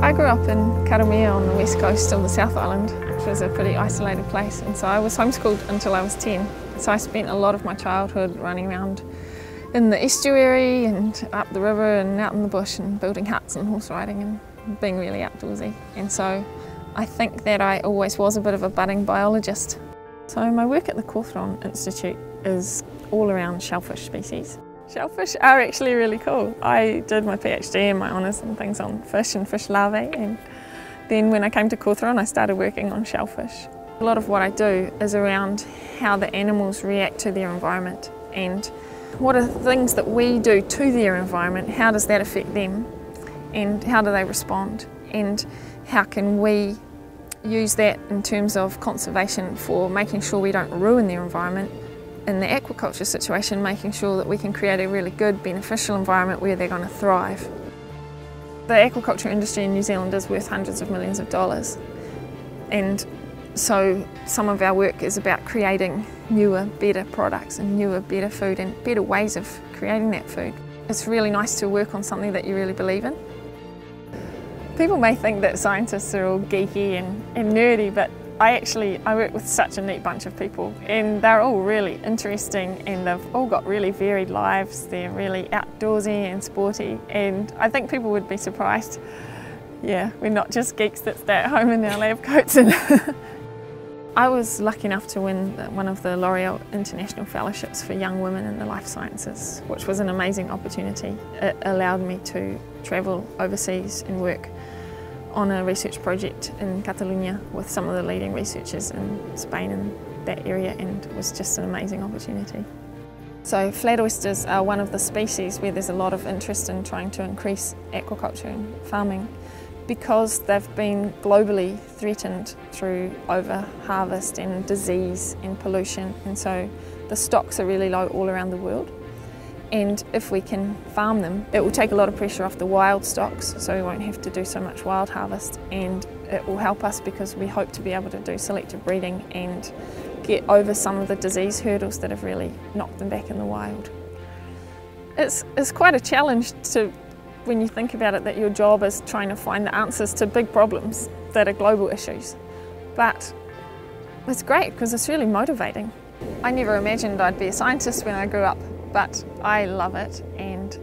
I grew up in Karamea on the west coast of the South Island, which was a pretty isolated place, and so I was homeschooled until I was 10. So I spent a lot of my childhood running around in the estuary and up the river and out in the bush and building huts and horse riding and being really outdoorsy. And so I think that I always was a bit of a budding biologist. So my work at the Cawthron Institute is all around shellfish species. Shellfish are actually really cool. I did my PhD and my honours and things on fish and fish larvae, and then when I came to Cawthron I started working on shellfish. A lot of what I do is around how the animals react to their environment and what are the things that we do to their environment, how does that affect them and how do they respond, and how can we use that in terms of conservation for making sure we don't ruin their environment. In the aquaculture situation, making sure that we can create a really good, beneficial environment where they're going to thrive. The aquaculture industry in New Zealand is worth hundreds of millions of dollars, and so some of our work is about creating newer, better products and newer, better food and better ways of creating that food. It's really nice to work on something that you really believe in. People may think that scientists are all geeky and nerdy, but I work with such a neat bunch of people, and they're all really interesting and they've all got really varied lives. They're really outdoorsy and sporty, and I think people would be surprised. Yeah, we're not just geeks that stay at home in our lab coats. I was lucky enough to win one of the L'Oréal International Fellowships for Young Women in the Life Sciences, which was an amazing opportunity. It allowed me to travel overseas and work on a research project in Catalonia with some of the leading researchers in Spain and that area, and it was just an amazing opportunity. So flat oysters are one of the species where there's a lot of interest in trying to increase aquaculture and farming because they've been globally threatened through over-harvest and disease and pollution, and so the stocks are really low all around the world. And if we can farm them, it will take a lot of pressure off the wild stocks, so we won't have to do so much wild harvest, and it will help us because we hope to be able to do selective breeding and get over some of the disease hurdles that have really knocked them back in the wild. It's quite a challenge when you think about it, that your job is trying to find the answers to big problems that are global issues. But it's great because it's really motivating. I never imagined I'd be a scientist when I grew up, but I love it, and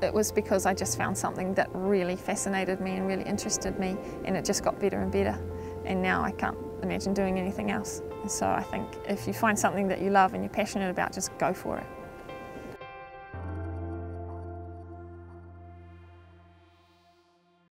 it was because I just found something that really fascinated me and really interested me, and it just got better and better, and now I can't imagine doing anything else. So I think if you find something that you love and you're passionate about, just go for it.